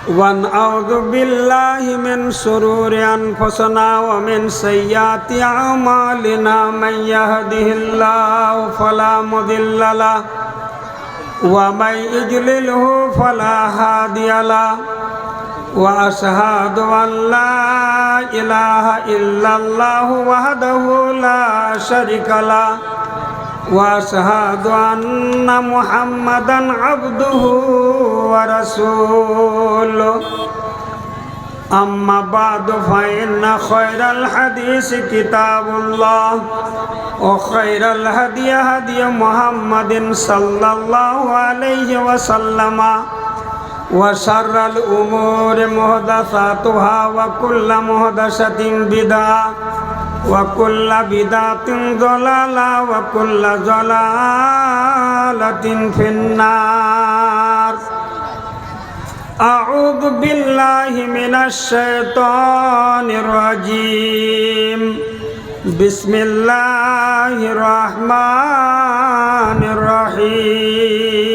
ونعوذ بالله من شرور أنفسنا ومن سيئات أعمالنا من يهده الله فلا مضل له ومن يضلله فلا هادي له وأشهد أن لا إله إلا الله وحده لا شريك له وأشهد أن محمدا عبده ورسوله أما بعد فإن خير الحديث كتاب الله وخير الهدي هدي محمد صلى الله عليه وسلم وشر الأمور محدثاتها وكل محدثة بدعة وكل بدعة ضلالة وكل ضلالة في النار. أعوذ بالله من الشيطان الرجيم. بسم الله الرحمن الرحيم.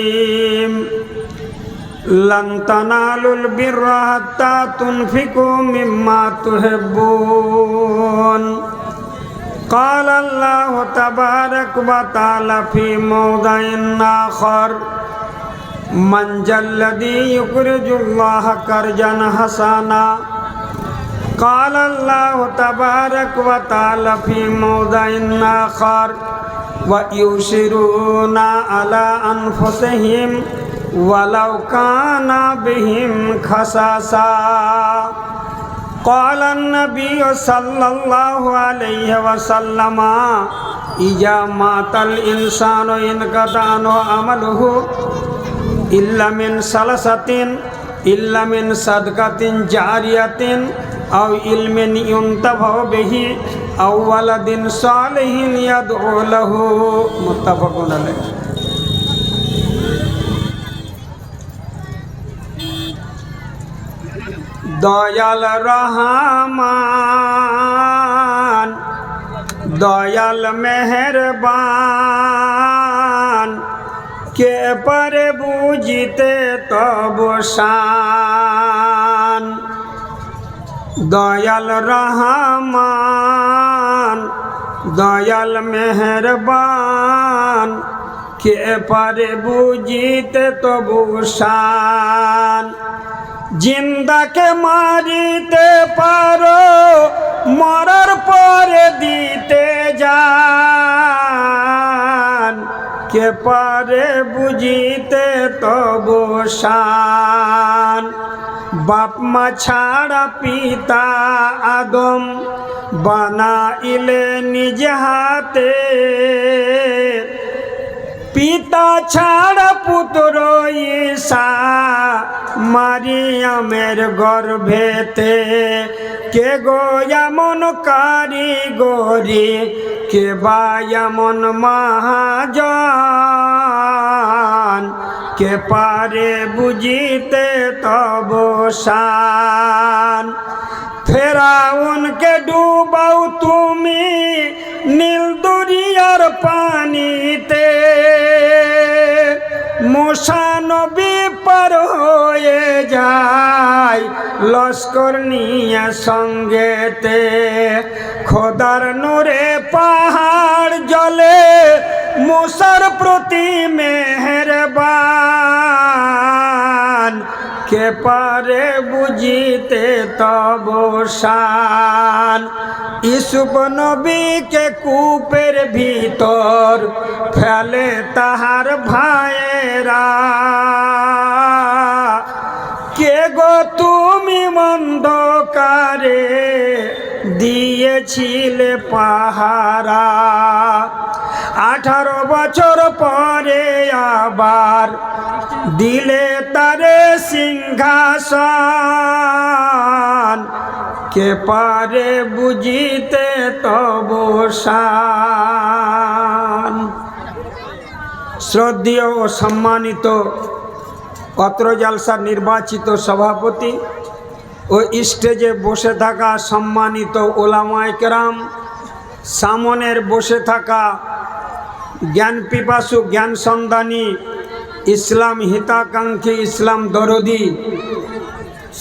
لن تنالوا البر حتى تنفقوا مما تحبون. قال الله تبارك وتعالى في موضع آخر: من ذا الذي يقرض الله قرضا حسنا. قال الله تبارك وتعالى في موضع آخر: ويؤثرون على أنفسهم ولو كان بهم خصاصة. قال النبي صلى الله عليه وسلم: إذا مات الإنسان انقطع عنه عمله إلا من ثلاثة: إلا من صدقة جارية أو علم ينتفع به أو ولد صالح يدعو له. متفق عليه. দয়াল রহমান দয়াল মেহেরবান কে পারে বুঝিতে তব শান। দয়াল রহমান দয়াল মেহেরবান কে পারে বুঝিতে তবু শান। জিন্দাকে মারিতে পারো, মরার পরে দিতে যান। কে পারে বুঝিতে তবু শান। বাপ মা ছাড়া পিতা আদম বানাইলে নিজ হাতে। পিতা ছাড়া পুত্র ঈসা মারিয়ামের গর্ভেতে। কে গো এমন কারিগরি, কে বা এমন মহাজন, কে পারে বুঝিতে তব শান। ফেরাউনকে ডুবাও তুমি নীল দরিয়ার পানিতে। মুসা নবী পার হয়ে যায় লস্কর নিয়ে সঙ্গেতে। খোদার নূরে পাহাড় জ্বলে, মুসার প্রতি মেহেরবান। কে পারে বুঝিতে তব শান। ইউসুফ নবীকে কূপের ভিতর ফেলে তাহার ভাইয়েরা। কে গো তুমি অন্ধকারে দিয়েছিলে পাহারা। 18 বছর পরে আবার দিলে তারে সিংহাসন। কে পারে বুঝিতে তব শান। শ্রদ্ধেয় ও সম্মানিত অত্র জালসার নির্বাচিত সভাপতি ও স্টেজে বসে থাকা সম্মানিত ওলামায়ে কেরাম, সামনের বসে থাকা জ্ঞান পিপাসু জ্ঞান সন্ধানী ইসলাম হিতাকাঙ্ক্ষী ইসলাম দরদি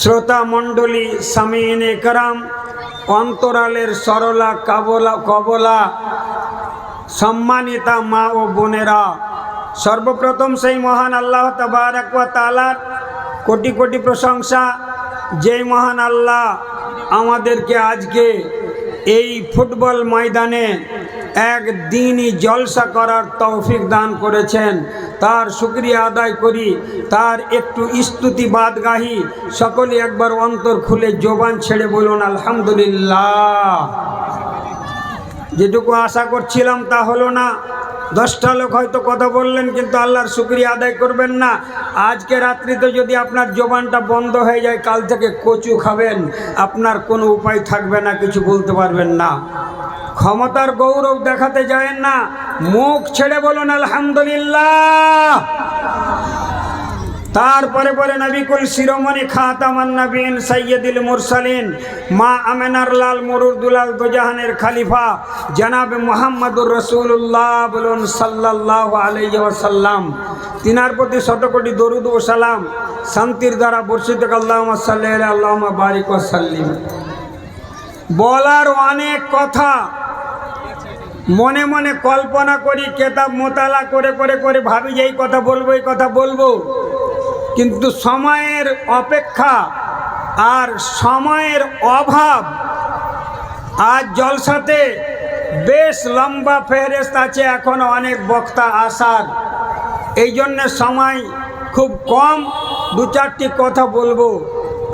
শ্রোতা মণ্ডলী, সামিনে কারাম, অন্তরালের সরলা কবলা, সম্মানিতা মা ও বোনেরা, সর্বপ্রথম সেই মহান আল্লাহ তাবারক ওয়া তাআলার কোটি কোটি প্রশংসা, যেই মহান আল্লাহ আমাদেরকে আজকে এই ফুটবল ময়দানে একদিনই জলসা করার তৌফিক দান করেছেন। তার শুকরিয়া আদায় করি, তার একটু স্তুতিবাদ গাহি। সকলে একবার অন্তর খুলে জবান ছেড়ে বলুন আলহামদুলিল্লাহ। যেটুকু আশা করছিলাম তা হলো না। 10টা লোক হয়তো কথা বললেন, কিন্তু আল্লাহর শুকরিয়া আদায় করবেন না। আজকে রাত্রিতে যদি আপনার জবানটা বন্ধ হয়ে যায়, কাল থেকে কচু খাবেন, আপনার কোনো উপায় থাকবে না, কিছু বলতে পারবেন না। ক্ষমতার গৌরব দেখাতে যায়েন না, মুখ ছেড়ে বলুন আলহামদুলিল্লাহ। তারপরে বলে নবিকুল শিরোমণি খাতামান নবীন সৈয়দুল মুরসালিন মা আমেনার লাল মুরুদুলাল দোজাহানের খলিফা জনাবে মুহাম্মদুর রাসূলুল্লাহ বলুন সাল্লাল্লাহু আলাইহি ওয়াসাল্লাম। তিনার প্রতি শতকোটি দরুদ ও সালাম শান্তির দ্বারা বর্ষিত। আল্লাহুম্মা সাল্লি আলা আল্লাহুম্মা বারিক ওয়া সাল্লিম। বলার অনেক কথা, মনে মনে কল্পনা করি, কেতাব মোতালা করে করে করে ভাবি যে এই কথা বলবো, এই কথা বলবো, কিন্তু সময়ের অপেক্ষা আর সময়ের অভাব। আজ জলসাতে বেশ লম্বা ফেহরিস্ত আছে, এখনো অনেক বক্তা আসার, এই জন্য সময় খুব কম। 2-4টি কথা বলবো।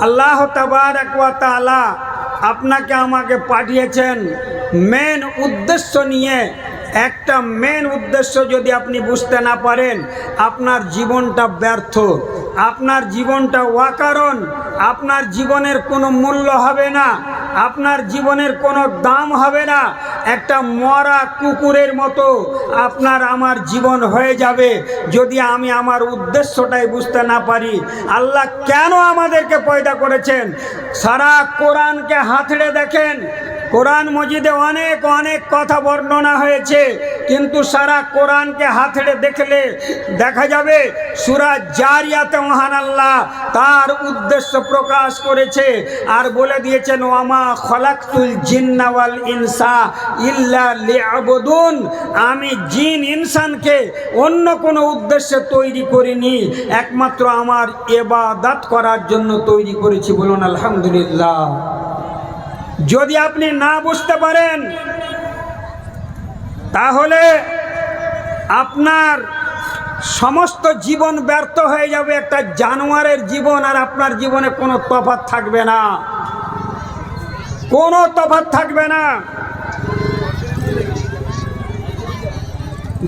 আল্লাহ তাবারক ওয়া তাআলা আপনাকে আমাকে পাঠিয়েছেন মেন উদ্দেশ্য নিয়ে। একটা মেন উদ্দেশ্য যদি আপনি বুঝতে না পারেন, আপনার জীবনটা ব্যর্থ, আপনার জীবনটা অকারণ, আপনার জীবনের কোনো মূল্য হবে না, আপনার জীবনের কোনো দাম হবে না। একটা মরা কুকুরের মতো আপনার আমার জীবন হয়ে যাবে যদি আমি আমার উদ্দেশ্যটাই বুঝতে না পারি। আল্লাহ কেন আমাদেরকে পয়দা করেছেন? সারা কোরআনকে হাতড়ে দেখেন, কোরআন মজিদে অনেক অনেক কথা বর্ণনা হয়েছে, কিন্তু সারা কোরআনকে হাতড়ে দেখলে দেখা যাবে সূরা জারিয়াতে মহান আল্লাহ তার উদ্দেশ্য প্রকাশ করেছে আর বলে দিয়েছেন ওয়ামা খলাকতুল জিন্না ওয়াল ইনসা ইল্লা লিয়াবুদুন। আমি জিন ইনসানকে অন্য কোনো উদ্দেশ্যে তৈরি করিনি, একমাত্র আমার ইবাদত করার জন্য তৈরি করেছি। বলুন আলহামদুলিল্লাহ। যদি আপনি না বুঝতে পারেন, তাহলে আপনার সমস্ত জীবন ব্যর্থ হয়ে যাবে। একটা জানোয়ারের জীবন আর আপনার জীবনে কোনো তফাৎ থাকবে না, কোনো তফাৎ থাকবে না।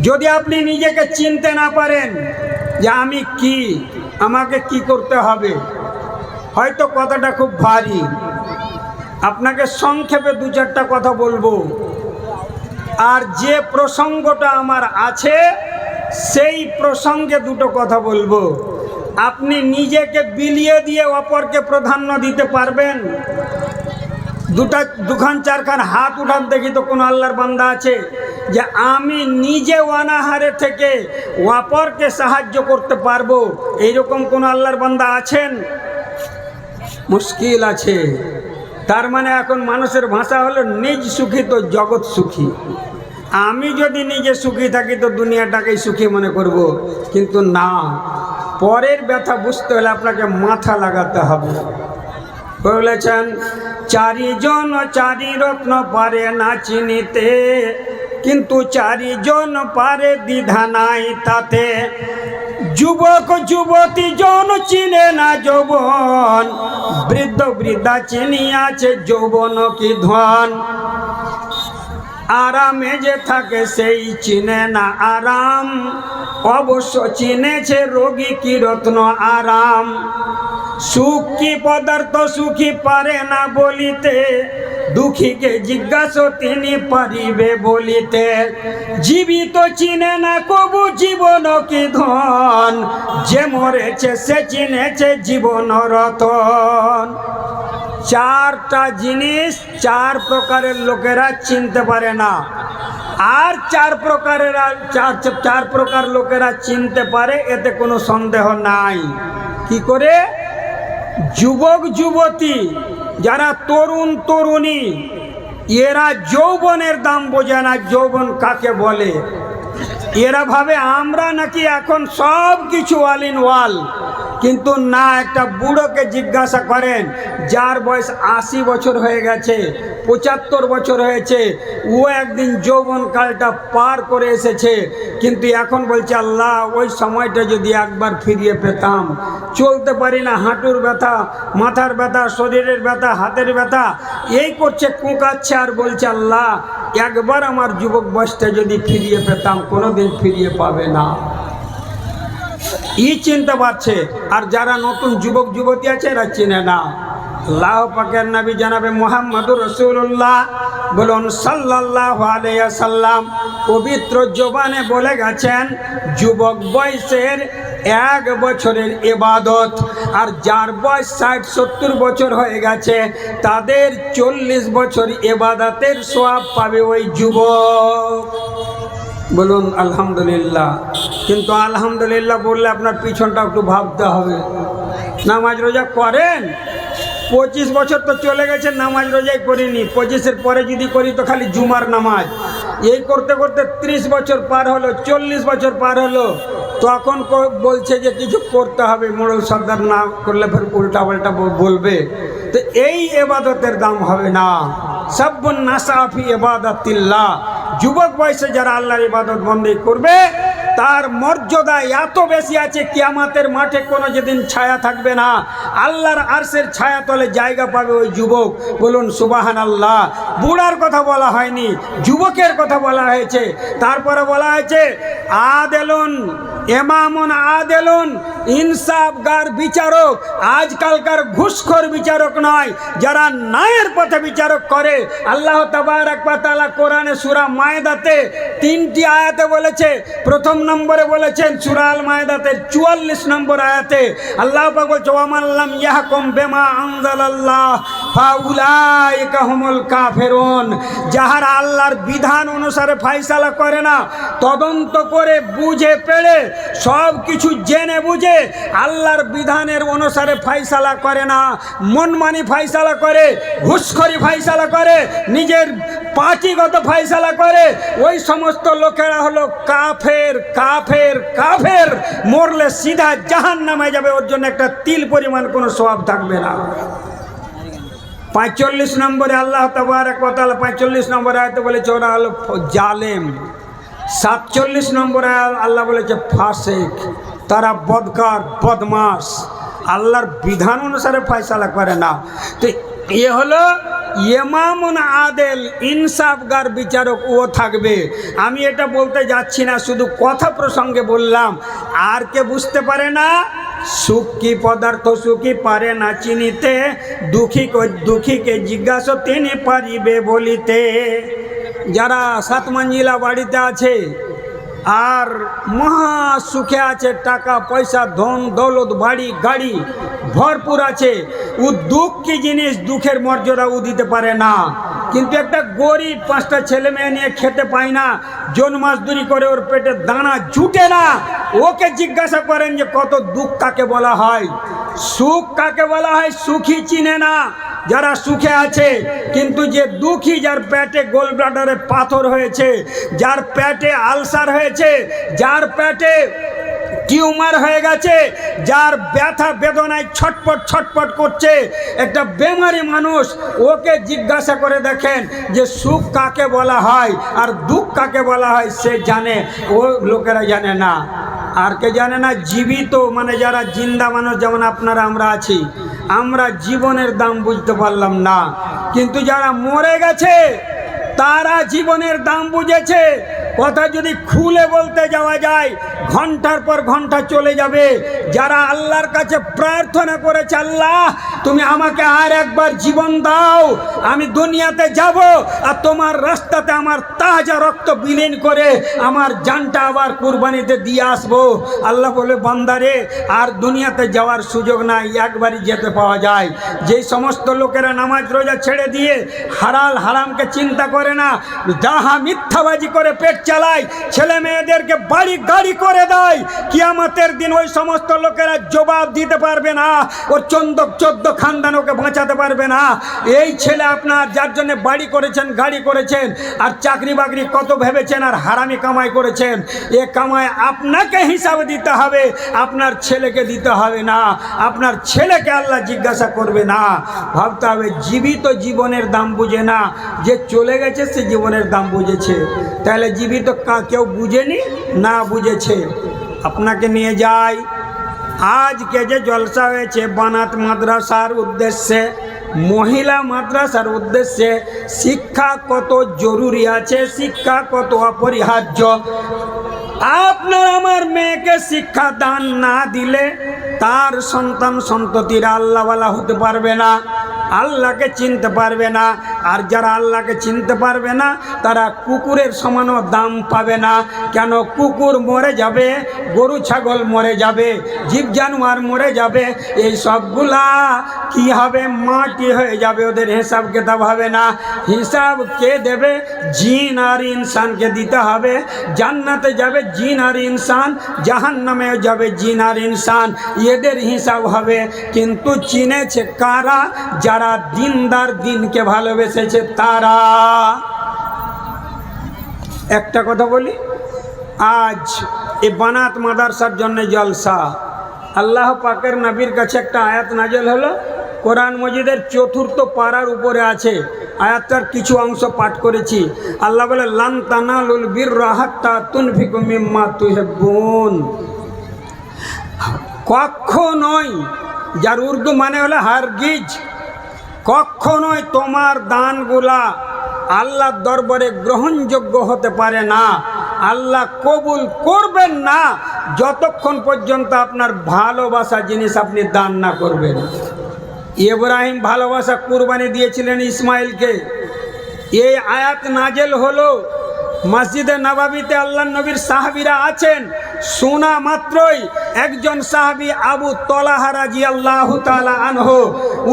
যদি আপনি নিজেকে চিনতে না পারেন যে আমি কি, আমাকে কি করতে হবে, হয়তো কথাটা খুব ভারী, আপনাকে সংক্ষেপে 2-4টা কথা বলবো। আর যে প্রসঙ্গটা আমার আছে সেই প্রসঙ্গে 2টো কথা বলবো। আপনি নিজেকে বিলিয়ে দিয়ে অপরকে প্রাধান্য দিতে পারবেন? 2-4খান হাত উঠান দেখি তো কোনো আল্লাহর বান্দা আছে যে আমি নিজে অনাহারে থেকে অপরকে সাহায্য করতে পারবো? এইরকম কোনো আল্লাহর বান্দা আছেন? মুশকিল আছে। তার মানে এখন মানুষের ভাষা হলো নিজ সুখী তো জগৎ সুখী। আমি যদি নিজে সুখী থাকি তো দুনিয়াটাকেই সুখী মনে করব, কিন্তু না, পরের ব্যথা বুঝতে হলে আপনাকে মাথা লাগাতে হবে। বলেছেন চারিজন চারি রত্ন পারে না চিনিতে, কিন্তু চারিজন পারে দ্বিধা নাই তাতে। যুবক যুবতী জন চিনে না যৌবন, বৃদ্ধ বৃদ্ধা চিনিয়াছে যৌবন কি ধন। আরামে যে থাকে সেই চিনে না আরাম, অবশ্য চিনেছে রোগী কি রত্ন আরাম। সুখ কি পদার্থ সুখী পারে না বলিতে, দুঃখীকে জিজ্ঞাসা তিনি পারিবে বলিতে। জীবিত চিনে না কবু জীবন কি ধন, যে মরেছে সে চিনেছে জীবন রতন। 4টা জিনিস 4 প্রকারের লোকেরা চিনতে পারে না, আর 4 প্রকার লোকেরা চিনতে পারে, এতে কোনো সন্দেহ নাই। কি করে? যুবক যুবতী যারা তরুণ তরুণী এরা যৌবনের দাম বোঝে না, যৌবন কাকে বলে। এরা ভাবে আমরা নাকি এখন সব কিছু অল ইন ওয়াল, কিন্তু না। একটা বুড়োকে জিজ্ঞাসা করেন যার বয়স 80 বছর হয়ে গেছে, 75 বছর হয়েছে, ও একদিন যৌবনকালটা পার করে এসেছে, কিন্তু এখন বলছে আল্লাহ ওই সময়টা যদি একবার ফিরিয়ে পেতাম। চলতে পারি না, হাঁটুর ব্যথা, মাথার ব্যথা, শরীরের ব্যথা, হাতের ব্যথা, এই করছে, কুঁকাচ্ছে আর বলছে আল্লাহ একবার আমার যুবক বয়সটা যদি ফিরিয়ে পেতাম। কোনোদিন ফিরিয়ে পাবে না, এই চিন্তা পাচ্ছে। আর যারা নতুন যুবক যুবতী আছে এরা চিনে না। আল্লাহ পাকের নবী জনাবে মুহাম্মদুর রাসূলুল্লাহ বলুন সাল্লাল্লাহু আলাইহি ওয়াসাল্লাম পবিত্র জবানে বলে গেছেন, যুবক বয়সের 1 বছরের ইবাদত, আর যার বয়স 60-70 বছর হয়ে গেছে তাদের 40 বছর ইবাদতের সওয়াব পাবে ওই যুবক। বলুন আলহামদুলিল্লাহ। কিন্তু আলহামদুলিল্লাহ বললে আপনার পিছনটা একটু ভাবতে হবে। নামাজ রোজা করেন, 25 বছর তো চলে গেছে, নামাজ রোজাই করিনি, 25-এর পরে যদি করি তো খালি জুমার নামাজ। এই করতে করতে 30 বছর পার হলো, 40 বছর পার হলো, তখন বলছে যে কিছু করতে হবে, মোড়ল সর্দার না করলে ফের উল্টা পাল্টা বলবে। তো এই ইবাদতের দাম হবে না। সাব্বুন নাসাফি ইবাদাতিল্লাহ, যুবক বয়সে যারা আল্লাহর ইবাদত বন্দেগী করবে তার মর্যাদা এত বেশি আছে, কিয়ামতের মাঠে কোনো যেদিন ছায়া থাকবে না, আল্লাহর আরশের ছায়া তলে জায়গা পাবে ওই যুবক। বলুন সুবহানাল্লাহ। বুড়ার কথা বলা হয়নি, যুবকের কথা বলা হয়েছে। তারপরে বলা হয়েছে আদেলুন ইমামুন আদেলুন, ইনসাফগার বিচারক। আজকালকার ঘুষখোর বিচারক নয়, যারা ন্যায়ের পথে বিচারক করে। আল্লাহ তাবারক ওয়া তাআলা কোরআনে সূরা মায়েদাতে 3টি আয়াতে বলেছে। প্রথম নম্বরে বলেছেন সূরা আল মায়েদাতে 44 নম্বর আয়াতে আল্লাহ পাক বলছে ওয়ামান লাম ইয়াহকুম বিমা আনজালাল্লাহ ফাউলাইকা হুমুল কাফিরুন, যাহারা আল্লাহর বিধান অনুসারে ফয়সালা করে না, তদন্ত করে বুঝে পেড়ে সব কিছু জেনে বুঝে আল্লাহর বিধানের অনুসারে ফয়সালা করে না, মনমানি ফয়সালা করে, ঘুষখোরি ফয়সালা করে, নিজের পার্টিগত ফয়সালা করে, ওই সমস্ত লোকেরা হলো কাফের। কাফের কাফের মরলে সিধা জাহান্নামে যাবে, ওর জন্য একটা তিল পরিমাণ কোনো সওয়াব থাকবে না। 45 নম্বরে আল্লাহ তাবারক ওয়া তাআলা 45 নম্বর আয়াতে বলেছে ওরা হলো জালেম। 47 নম্বরে আল্লাহ বলেছে ফাসিক, তারা বদকার বদমাস, আল্লাহর বিধান অনুসারে ফয়সালা করে না। তো এ হলো ইমামুন আদেল, ইনসাফগার বিচারক, ও থাকবে। আমি এটা বলতে যাচ্ছি না, শুধু কথা প্রসঙ্গে বললাম। আর কে বুঝতে পারে না সুখ কি পদার্থ, সুখী পারে না চিনিতে, দুঃখীকে জিজ্ঞাসা তিনি পারিবে বলিতে। যারা 7 মঞ্জিলা বাড়িতে আছে আর মহা সুখে আছে, টাকা পয়সা ধন দৌলত বাড়ি গাড়ি ভরপুর আছে, ও দুঃখ কি জিনিস, দুঃখের মর্যাদা ও দিতে পারে না। কিন্তু একটা গরিব 5টা ছেলে মেয়ে নিয়ে খেতে পায় না, জন মাসদুরি করে, ওর পেটে দানা জুটে না, ওকে জিজ্ঞাসা করেন যে কত দুঃখ কাকে বলা হয়, সুখ কাকে বলা হয়, সুখী চিনে না। যারা সুখে আছে, কিন্তু যে দুঃখী, যার পেটে গোল ব্লাডারে পাথর হয়েছে, যার পেটে আলসার হয়েছে, যার পেটে টিউমার হয়ে গেছে, যার ব্যথা বেদনায় ছটপট ছটপট করছে, একটা বেমারি মানুষ, ওকে জিজ্ঞাসা করে দেখেন যে সুখ কাকে বলা হয় আর দুঃখ কাকে বলা হয়, সে জানে, ও লোকেরা জানে না। আর কে জানে না? জীবিত, মানে যারা জিন্দা মানুষ, যেমন আপনারা আমরা আছি, আমরা জীবনের দাম বুঝতে পারলাম না, কিন্তু যারা মরে গেছে তারা জীবনের দাম বুঝেছে। কথা যদি খুলে বলতে যাওয়া যায় ঘন্টার পর ঘন্টা চলে যাবে। যারা আল্লাহর কাছে প্রার্থনা করেছে, আল্লাহ তুমি আমাকে আর একবার জীবন দাও, আমি দুনিয়াতে যাব আর তোমার রাস্তাতে আমার তাজা রক্ত বিলীন করে আমার জানটা আবার কুরবানিতে দিয়ে আসবো। আল্লাহ বলে বান্দারে আর দুনিয়াতে যাওয়ার সুযোগ নাই, একবারই যেতে পাওয়া যায়। যেই সমস্ত লোকেরা নামাজ রোজা ছেড়ে দিয়ে হালাল হারামকে চিন্তা করে না, যাহা মিথ্যাবাজি করে পেট চালায়, ছেলে মেয়েদেরকে বাড়ি গাড়ি করে করে দেয়, কিয়ামতের দিন ওই সমস্ত লোকেরা জবাব দিতে পারবে না, ওর 14 খানদান ওকে বাঁচাতে পারবে না। এই ছেলে আপনার যার জন্য বাড়ি করেছেন, গাড়ি করেছেন, আর চাকরি বাকরি কত ভেবেছেন, আর হারামি কামাই করেছেন, এ কামাই আপনাকে হিসাব দিতে হবে, আপনার ছেলেকে দিতে হবে না। আপনার ছেলেকে আল্লাহ জিজ্ঞাসা করবে না। ভাবতে হবে, জীবিত জীবনের দাম বুঝে না, যে চলে গেছে সে জীবনের দাম বুঝেছে। তাহলে জীবিত কেউ বুঝেনি না বুঝেছে। আপনাকে নিয়ে যাই, আজকে যে জলসা হয়েছে বানাত মাদ্রাসার উদ্দেশ্যে, মহিলা মাদ্রাসার উদ্দেশ্যে, শিক্ষা কত জরুরি আছে, শিক্ষা কত অপরিহার্য। আপনার আমার মেয়েকে শিক্ষা দান না দিলে তার সন্তান সন্ততিরা আল্লাহওয়ালা হতে পারবে না, আল্লাহকে চিনতে পারবে না। আর যারা আল্লাহকে চিনতে পারবে না তারা কুকুরের সমানও দাম পাবে না। কেন? কুকুর মরে যাবে, গরু ছাগল মরে যাবে, জীব জানোয়ার মরে যাবে, এই সবগুলা কি হবে? মাটি হয়ে যাবে, ওদের হিসাব কিতাব হবে না। হিসাব কে দেবে? জিন আর ইনসানকে দিতে হবে। জান্নাতে যাবে জিন আর ইনসান, জাহান্নামেও যাবে জিন আর ইনসান, এদের হিসাব হবে। কিন্তু চিনেছে কারা? যারা দিনদার, দিনকে ভালোবেসেছে তারা। একটা কথা বলি, আজ এই বানাত মাদ্রাসার জন্য জলসা, আল্লাহ পাকের নবীর কাছে একটা আয়াত নাজেল হলো, কোরআন মজিদের 4th পারার উপরে আছে। আয়াতটার কিছু অংশ পাঠ করেছি। আল্লাহ বলে, লান তানালুল বিররা হাত্তা তুনফিকু মিম্মা তুহিব্বুন। কখনোই, যার উর্দু মানে হলো হারগিজ, কখনোই তোমার দানগুলা আল্লাহর দরবারে গ্রহণযোগ্য হতে পারে না, আল্লাহ কবুল করবেন না যতক্ষণ পর্যন্ত আপনার ভালোবাসা জিনিস আপনি দান না করবেন। ইব্রাহিম ভালোবাসা কুরবানি দিয়েছিলেন ইসমাইলকে। এই আয়াত নাজেল হলো মসজিদে নববীতে, আল্লাহর নবীর সাহাবীরা আছেন। শোনা মাত্রই একজন সাহাবী আবু তলহা রাদিয়াল্লাহু তাআলা আনহু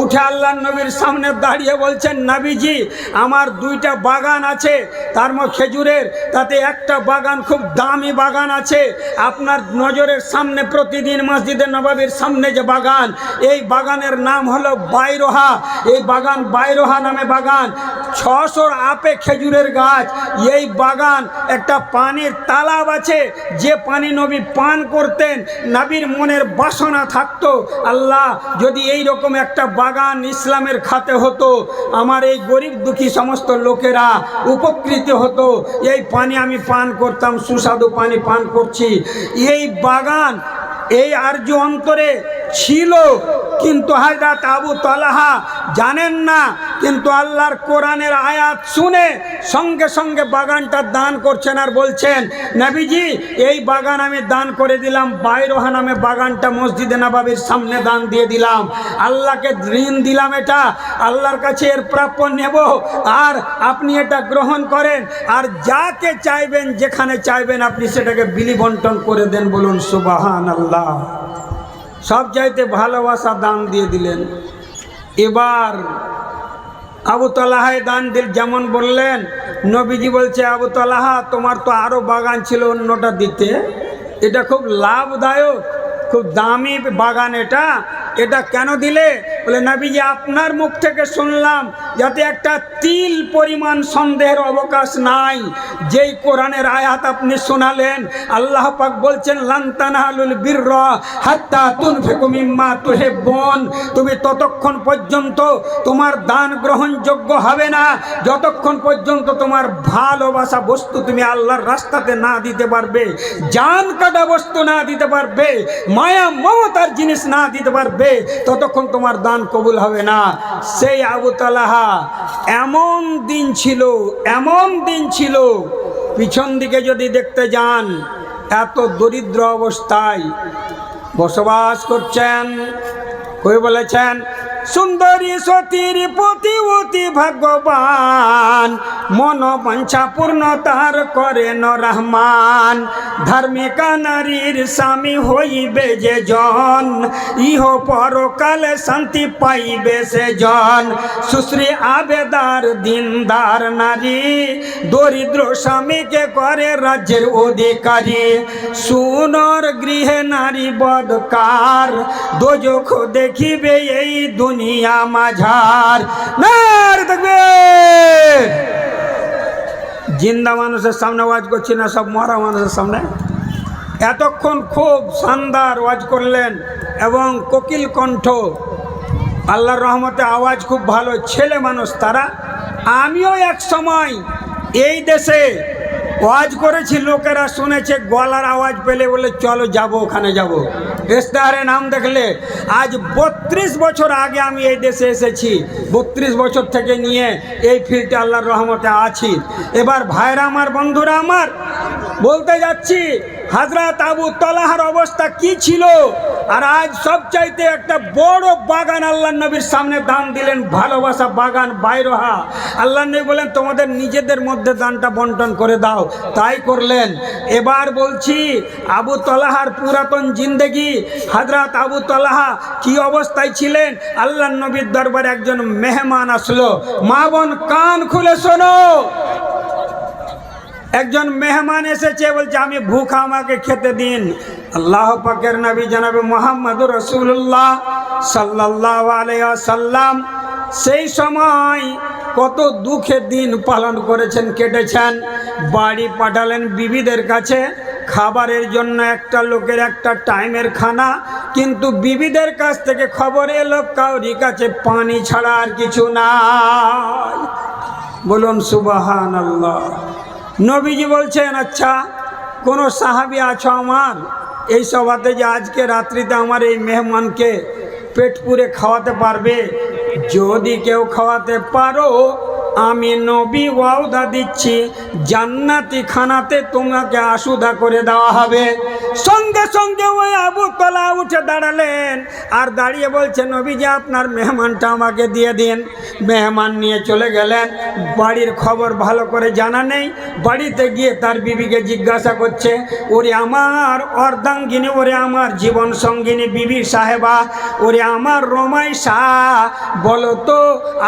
উঠে আল্লাহর নবীর সামনে দাঁড়িয়ে বলছেন, নবীজি আমার 2টা বাগান আছে, তার মধ্যে খেজুরের, তাতে একটা বাগান খুব দামি বাগান আছে। আপনার নজরের সামনে প্রতিদিন মসজিদে নববীর সামনে যে বাগান, এই বাগানের নাম হলো বাইরোহা। এই বাগান বাইরোহা নামে বাগান, 600 আপে খেজুরের গাছ। এই বাগান একটা পানির তালাব আছে, যে পানি নবী পান করতেন। নবীর মনের বাসনা থাকতো, আল্লাহ যদি এই রকম একটা বাগান ইসলামের খাতে হতো, আমার এই গরিব দুঃখী সমস্ত লোকেরা উপকৃত হতো, এই পানি আমি পান করতাম, সুস্বাদু পানি পান করছি। এই বাগান এই আর্য অন্তরে ছিল, কিন্তু হযরত আবু তলহা জানেন না। কিন্তু আল্লাহর কোরআনের আয়াত শুনে সঙ্গে সঙ্গে বাগানটা দান করছেন আর বলছেন, নবীজি এই বাগান আমি দান করে দিলাম, বাইরোহা নামে বাগানটা মসজিদে নববীর সামনে দান দিয়ে দিলাম, আল্লাহকে ঋণ দিলাম, এটা আল্লাহর কাছে এর প্রাপ্য নেব, আর আপনি এটা গ্রহণ করেন, আর যাকে চাইবেন যেখানে চাইবেন আপনি সেটাকে বিলি বন্টন করে দেন। বলুন সুবহানাল্লাহ। সব চাইতে ভালোবাসা দান দিয়ে দিলেন। এবার আবু তলহায় দান দিল, যেমন বললেন নবীজি বলছে, আবু তলহা তোমার তো আরও বাগান ছিল অন্যটা দিতে, এটা খুব লাভদায়ক, খুব দামি বাগান, এটা কেন দিলে? বলে, নবীজি আপনার মুখ থেকে শুনলাম যাতে একটা তিল পরিমাণ সন্দেহের অবকাশ নাই। যেই কোরআনের আয়াত আপনি শোনালেন, আল্লাহ পাক বলছেন, লান তানালুল বিররা হাত্তা তুনফিকু মিম্মা তুহিব্বুন। তুমি ততক্ষণ পর্যন্ত তোমার দান গ্রহণযোগ্য হবে না যতক্ষণ পর্যন্ত তোমার ভালোবাসা বস্তু তুমি আল্লাহর রাস্তাতে না দিতে পারবে, জান কাটা বস্তু না দিতে পারবে, মায়া মমতার জিনিস না দিতে পারবে, ততক্ষণ তোমার দান কবুল হবে না। সেই আবু তলহা এমন দিন ছিল, পিছন দিকে যদি দেখতে যান এত দরিদ্র অবস্থায় বসবাস করছেন। কই বলেছেন, সুন্দরী সতীর প্রতি অতি ভাগ্যবান, মনোবাঞ্ছা পূর্ণ তার করেন রহমান। ধার্মিকা নারীর স্বামী হইবে যে জন, ইহ পরকালে শান্তি পাইবে সে জন। সুশ্রী আবেদার দিনদার নারী, দরিদ্র স্বামীকে করে রাজ্যের অধিকারী। সুনর গৃহে নারী বদকার, দোজখ দেখিবে এই দুনিয়া মাঝার। নারে তাকবীর। জিন্দা মানুষের সামনে ওয়াজ করছি না, সব মরা মানুষের সামনে। এতক্ষণ খুব শানদার ওয়াজ করলেন এবং কোকিল কণ্ঠ, আল্লাহর রহমতে আওয়াজ খুব ভালো, ছেলে মানুষ তারা। আমিও এক সময় এই দেশে ওয়াজ করেছি, লোকেরা শুনেছে, গলার আওয়াজ পেলে বলে চলো যাবো, ওখানে যাবো। ইশতেহারে নাম দেখলে আজ 32 বছর আগে আমি এই দেশে এসেছি। 32 বছর থেকে নিয়ে এই ফিল্ডে আল্লাহর রহমতে আছি। এবার ভাইরা আমার, বন্ধুরা আমার, বলতে যাচ্ছি হযরত আবু তালহার অবস্থা কি ছিল। আর আজ সবচাইতে একটা বড় বাগান আল্লাহ নবীর সামনে দান দিলেন, ভালোবাসা বাগান বাইরহা। আল্লাহ নবী বলেন তোমাদের নিজেদের মধ্যে দানটা বন্টন করে দাও, তাই করলেন। এবার বলছি আবু তালহার পুরাতন জিন্দেগি। হযরত আবু তালহা কি অবস্থায় ছিলেন। আল্লাহ নবীর দরবারে একজন মেহমান আসলো। মা বোন কান খুলে শোনো, একজন মেহমান এসেছে, বলছে আমি ভুখা, আমাকে খেতে দিন। আল্লাহ পাকের নবী জনাবে মুহাম্মদুর রাসূলুল্লাহ সাল্লাল্লাহু আলাইহি ওয়াসাল্লাম সেই সময় কত দুঃখের দিন পালন করেছেন, কেটেছেন। বাড়ি পাঠালেন বিবিদের কাছে খাবারের জন্য, একটা লোকের একটা টাইমের খানা। কিন্তু বিবিদের কাছ থেকে খবর এলো কাউরি কাছে পানি ছাড়া আর কিছু নাই। বলুন সুবহানাল্লাহ। নবীজি বলছেন আচ্ছা কোনো সাহাবী আছো আমার এই সভাতে, যে আজকে রাত্রিতে আমার এই মেহমানকে পেট পুরে খাওয়াতে পারবে? যদি কেউ খাওয়াতে পারো, আমি নবী ওয়াদা দিচ্ছি জান্নাতি খানাতে তোমাকে আসুদা করে দেওয়া হবে। সঙ্গে সঙ্গে ওই আবু তালহা উঠে দাঁড়ালেন আর দাঁড়িয়ে বলছে নবীজি আপনার মেহমানটা আমাকে দিয়ে দিন। মেহমান নিয়ে চলে গেলেন। বাড়ির খবর ভালো করে জানা নেই। বাড়িতে গিয়ে তার বিবিকে জিজ্ঞাসা করছে, ওরে আমার অর্ধাঙ্গিনী, ওরে আমার জীবন সঙ্গিনী বিবি সাহেবা, ওরে আমার রমাইশা, বলো তো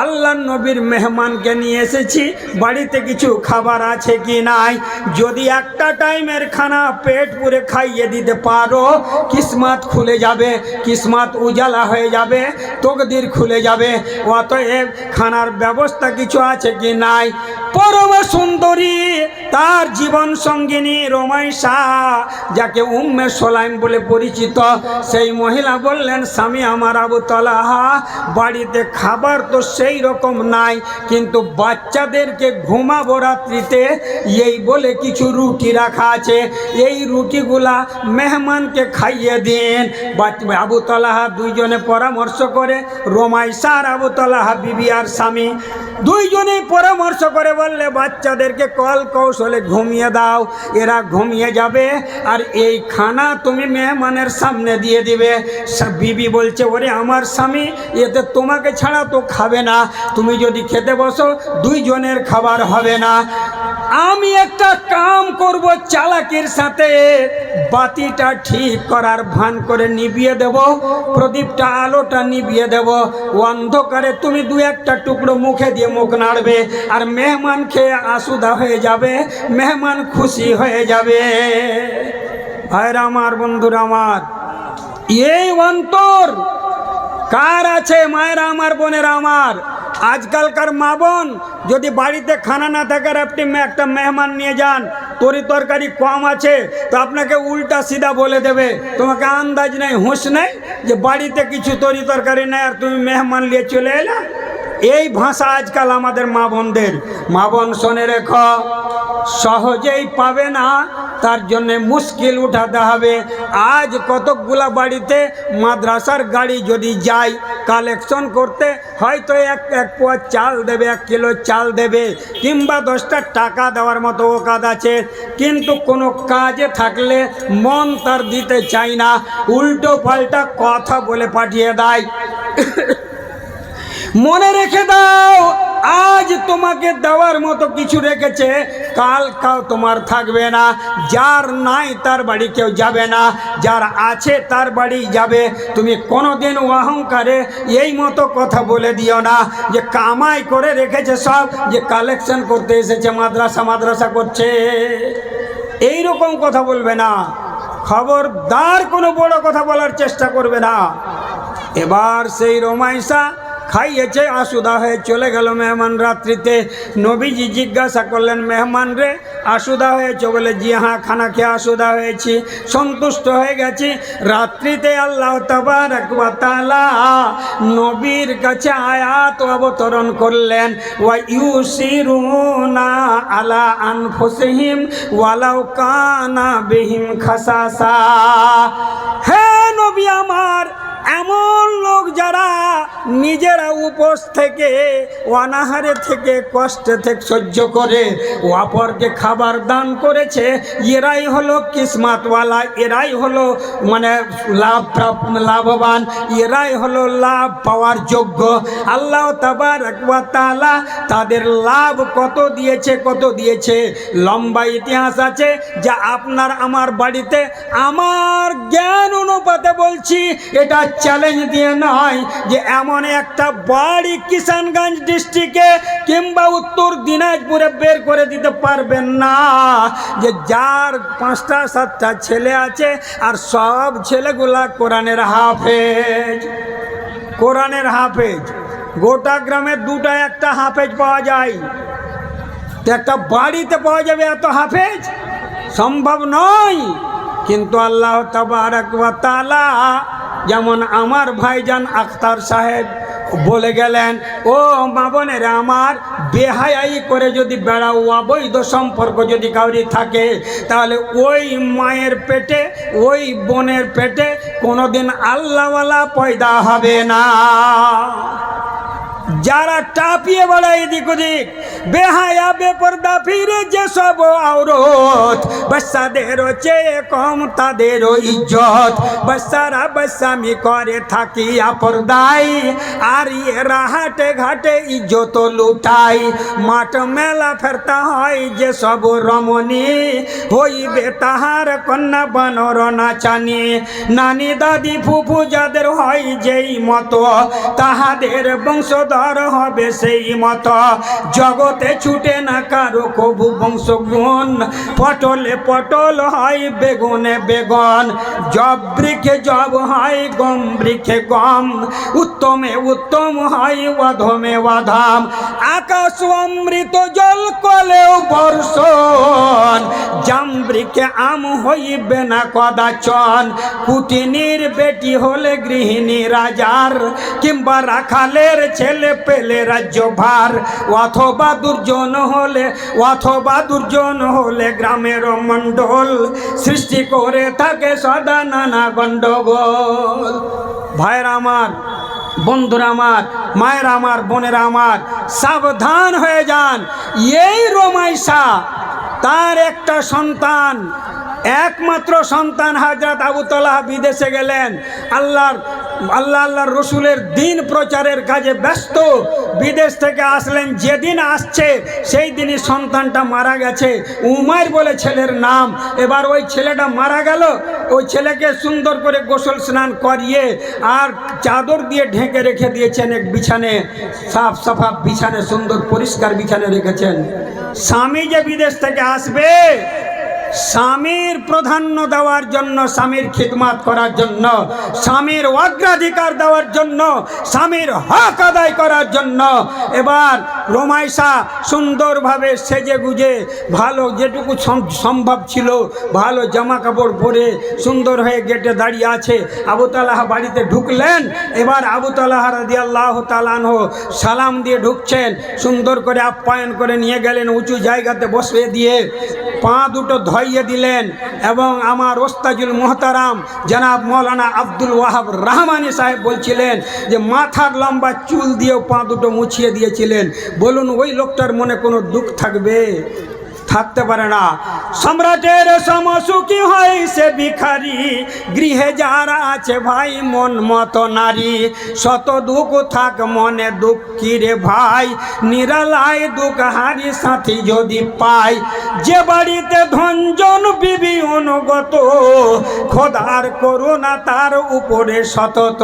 আল্লাহ নবীর মেহমানকে নিয়ে এসেছি, বাড়িতে কিছু খাবার আছে কি নাই? যদি একটা টাইমের খানা পেট পুরে খাইয়ে দিতে পারো, কিসমত খুলে যাবে, কিসমত উজালা হয়ে যাবে, তকদির খুলে যাবে। অতএব খানার ব্যবস্থা কিছু আছে কি নাই? পরম সুন্দরী তার জীবন সঙ্গিনী রমাইশা, যাকে উম্মে সোলাইম বলে পরিচিত, সেই মহিলা বললেন স্বামী আমার আবু তালহা, বাড়িতে খাবার তো সেই রকম নাই, কিন্তু বাচ্চাদেরকে ঘুমাবো রাত্রিতে, এই বলে কিছু রুটি রাখা আছে, এই রুটিগুলা মেহমানকে খাইয়ে দিন। আবু তালহা দুইজনে পরামর্শ করে, রমাইশা আর আবু তালহা বিবি আর স্বামী দুইজনেই পরামর্শ করে বললে বাচ্চাদেরকে কল কৌশলে ঘুমিয়ে দাও, এরা ঘুমিয়ে যাবে আর এই খানা তুমি মেহমানের সামনে দিয়ে দিবে। বিবি বলছে ওরে আমার স্বামী, এতে তোমাকে ছাড়া তো খাবে না, তুমি যদি খেতে বসো দুইজনের খাবার হবে না। আমি একটা কাম করব, চালাকির সাথে বাতিটা ঠিক করার ভান করে নিভিয়ে দেব, প্রদীপটা আলোটা নিভিয়ে দেব, অন্ধকারে তুমি দু একটা টুকরো মুখে দিয়ে মুখ নাড়বে আর মেহমান খেয়ে আসুদা হয়ে যাবে, মেহমান খুশি হয়ে যাবে। ভাইরা আমার, বন্ধুরা আমার, এই অন্তর কার আছে? মায়েরা আমার, বোনেরা আমার, আজকালকার মা বোন যদি বাড়িতে খানা না থাকে আর আপনি একটা মেহমান নিয়ে যান, তরি তরকারি কম আছে, তো আপনাকে উল্টা সিধা বলে দেবে, তোমাকে আন্দাজ নেই, হুঁশ নেই যে বাড়িতে কিছু তরি তরকারি নেই আর তুমি মেহমান নিয়ে চলে এলে। এই ভাষা আজকাল আমাদের মা বোনদের। মা বোন শোনে রেখো, সহজেই পাবে না, তার জন্যে মুশকিল উঠাতে হবে। আজ কতকগুলা বাড়িতে মাদ্রাসার গাড়ি যদি যায় কালেকশন করতে, হয়তো এক পোয়া চাল দেবে, 1 কিলো চাল দেবে, কিংবা 10টা টাকা দেওয়ার মতো ওকাদ আছে, কিন্তু কোনো কাজে থাকলে মন তার দিতে চায় না, উল্টো পাল্টা কথা বলে পাঠিয়ে দেয়। মনে রেখে দাও, আজ তোমাকে দেওয়ার মতো কিছু রেখেছে, কাল তোমার থাকবে না। যার নাই তার বাড়ি কেউ যাবে না, যার আছে তার বাড়ি যাবে। তুমি কোনোদিন অহংকারে এই মতো কথা বলে দিও না যে কামাই করে রেখেছে সব, যে কালেকশন করতে এসেছে, মাদ্রাসা করছে, এই রকম কথা বলবে না। খবরদার কোনো বড় কথা বলার চেষ্টা করবে না। এবার সেই রোমাইসা খাইয়েছে, আসুদা হয়ে চলে গেল মেহমান রাত্রিতে। নবীজি জিজ্ঞাসা করলেন, মেহমান রে আসুদা হয়েছে? বলে জি হ্যাঁ, খানা খেয়ে আসুদা হয়েছি, সন্তুষ্ট হয়ে গেছি। রাত্রিতে আল্লাহ তাবারক ওয়া তাআলা নবীর কাছে আয়াত অবতরণ করলেন, ওয়া ইউসিরুনা আলা আনফুসিহিম ওয়ালাউ কানা বিহিম খাসাসা। হে নবী আমার, এমন লোক যারা নিজেরা উপোস থেকে, অনাহারে থেকে, কষ্টে থেকে সহ্য করে অপরকে খাবার দান করেছে, এরাই হলো কিসমতওয়ালা, এরাই হলো মানে লাভবান, এরাই হলো লাভ পাওয়ার যোগ্য। আল্লাহ তাবারক ওয়া তাআলা তাদের লাভ কত দিয়েছে লম্বা ইতিহাস আছে। যা আপনার আমার বাড়িতে, আমার জ্ঞান অনুপাতে বলছি, এটা চ্যালেঞ্জ দিয়ে নয়, যে এমন একটা বাড়ি কিষানগঞ্জ ডিস্ট্রিক্টে কিংবা উত্তর দিনাজপুরে বের করে দিতে পারবেন না যে যার 5টা 7টা ছেলে আছে আর সব ছেলেগুলা কোরআনের হাফেজ। গোটা গ্রামে 2টা 1টা হাফেজ পাওয়া যায়, তো একটা বাড়িতে পাওয়া যাবে এত হাফেজ? সম্ভব নয়। কিন্তু আল্লাহ তাবারক ওয়া তাআলা যেমন আমার ভাইজান আখতার সাহেব বলে গেলেন, ও মা বোনেরা আমার, বেহায়াই করে যদি বেড়াও, অবৈধ সম্পর্ক যদি কাউরি থাকে, তাহলে ওই মায়ের পেটে, ওই বোনের পেটে কোনোদিন আল্লাহওয়ালা পয়দা হবে না। যারা টাপিয়ে বেড়ায় এদিক ওদিক, বেহায়া বেপরদা ফিরে যেসব আওরত, বাচ্চাদেরও চেয়ে কম তাদেরও ইজ্জত, বাচ্চারা বাচ্চামি করে থাকি আপরদাই, আর এরা হাটে ঘাটে ইজ্জত লুটাই। মাঠ মেলা ফেরতা হয় যেসব রমণী, হইবে তাহার কন্যা বানর নাচানি। নানি দাদি ফুফু যাদের হয় যেই মতো, তাহাদের বংশধর হবে সেই মত। জগতে ছুটে না কারো কবু বংশগুণ, পটলে পটল হয় বেগুনে বেগন, জব বৃক্ষে জব হয় গম বৃক্ষে গম, উত্তমে উত্তম হয় অধমে অধম। আকাশ অমৃত জল কলেও বর্ষণ, জাম বৃক্ষে আম হইবে না কদাচন। কুটিনীর বেটি হলে গৃহিণী রাজার, কিংবা রাখালের ছেলে পেলে রাজ্যভার, অথবা দুর্জন হলে গ্রামের মণ্ডল, সৃষ্টি করে থাকে সদা নানা গণ্ডগোল। ভাইরা আমার, বন্ধুরা আমার, মায়েরা আমার, বোনেরা আমার, সাবধান হয়ে যান। এই রোমাইসা, তার একটা সন্তান, একমাত্র সন্তান হযরত আবু তালহা বিদেশে গেলেন, আল্লাহর রসুলের দিন প্রচারের কাজে ব্যস্ত। বিদেশ থেকে আসলেন, যেদিন আসছে সেই দিনই সন্তানটা মারা গেছে। উমাইর বলে ছেলের নাম। এবার ওই ছেলেটা মারা গেল, ওই ছেলেকে সুন্দর করে গোসল স্নান করিয়ে আর চাদর দিয়ে ঢেকে রেখে দিয়েছেন এক বিছানে, সাফ সাফা বিছানে, সুন্দর পরিষ্কার বিছানে রেখেছেন। স্বামী যে বিদেশ থেকে আসবে, স্বামীর প্রাধান্য দেওয়ার জন্য, স্বামীর খিদমত করার জন্য, স্বামীর অগ্রাধিকার দেওয়ার জন্য, স্বামীর হক আদায় করার জন্য এবার রোমাইসা সুন্দরভাবে সেজে গুজে, ভালো যেটুকু সম্ভব ছিল ভালো জামা কাপড় পরে সুন্দর হয়ে গেটে দাঁড়িয়ে আছে। আবু তালহা বাড়িতে ঢুকলেন। এবার আবু তালহা রাদিয়াল্লাহু তাআলা আনহু সালাম দিয়ে ঢুকছেন, সুন্দর করে আপ্যায়ন করে নিয়ে গেলেন, উঁচু জায়গাতে বসিয়ে দিয়ে পা দুটো ধইয়ে দিলেন। এবং আমার ওস্তাজুল মোহতারাম জনাব মৌলানা আব্দুল ওয়াহাব রহমানি সাহেব বলছিলেন যে মাথার লম্বা চুল দিয়েও পা দুটো মুছিয়ে দিয়েছিলেন। বলুন, ওই লোকটার মনে কোনো দুঃখ থাকবে? থাকতে পারে না। সম্রাটের সমসুখী হয় সে ভিখারি, গৃহে যারা আছে ভাই মন মতো নারী। শত দুঃখ থাক মনে দুঃখী রে ভাই, নিরালায় দুঃখ হারি সাথী যদি পাই। যে বাড়িতে ধনজন বিবি অনুগত, খোদার করুণা তার উপরে সতত।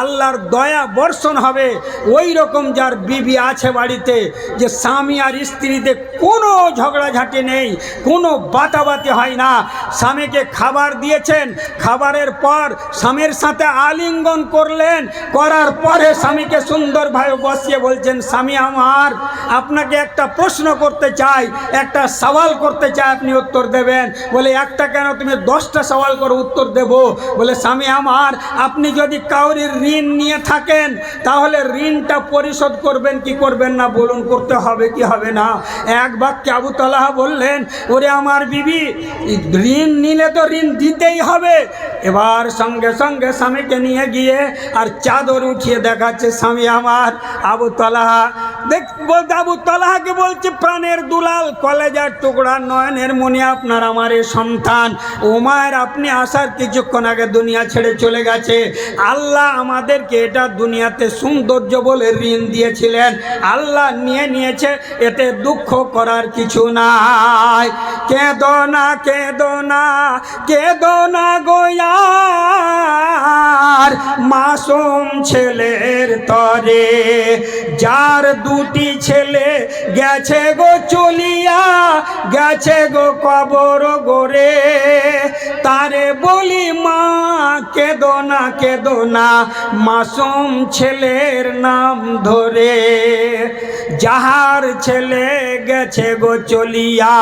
আল্লাহর দয়া বর্ষণ হবে ওই রকম যার বিবি আছে বাড়িতে, যে স্বামী আর স্ত্রীতে কোনো ঝগড়াঝাটি নেই, কোনো বাতাবাতি হয় না। স্বামীকে খাবার দিয়েছেন, খাবারের পর স্বামীর সাথে আলিঙ্গন করলেন, করার পরে স্বামীকে সুন্দরভাবে বসিয়ে বলছেন, স্বামী আমার আপনাকে একটা প্রশ্ন করতে চাই, একটা সওয়াল করতে চাই, আপনি উত্তর দেবেন। বলে একটা কেন, তুমি 10টা সওয়াল করে উত্তর দেব। বলে স্বামী আমার, আপনি যদি কাউরির ঋণ নিয়ে থাকেন তাহলে ঋণটা পরিশোধ করবেন কি করবেন না বলুন, করতে হবে কি হবে না? এক বাক্যে আবু তালহা বললেন, ওরে আমার বিবি, ঋণ নিলে তো ঋণ দিতেই হবে। এবার সঙ্গে সঙ্গে স্বামীকে নিয়ে গিয়ে আর চাদর উঠিয়ে দেখাচ্ছে, স্বামী আমার। আবু তালহা বলতে আবু তালহাকে বলছে, প্রাণের দুলাল, কলেজার টুকরা, নয়নের মনি, আপনার আমার এই সন্তান ওমায়ের, আপনি আসার কিছুক্ষণ আগে দুনিয়া ছেড়ে চলে গেছে। আল্লাহ আমাদেরকে এটা দুনিয়াতে সৌন্দর্য বলে ঋণ দিয়েছিলেন, আল্লাহ নিয়ে নিয়েছে, এতে দুঃখ করার কিছু নাই। কেঁদো না কেঁদো না কেঁদো না গোয়ার, মাসুম ছেলের তরে, যার দুটি ছেলে গেছে গো চলিয়া, গেছে গো কবর গোরে। তারে বলি মা কেঁদো না মাসুম ছেলের নাম ধরে। যাহার ছেলে গেছে গো চলিয়া,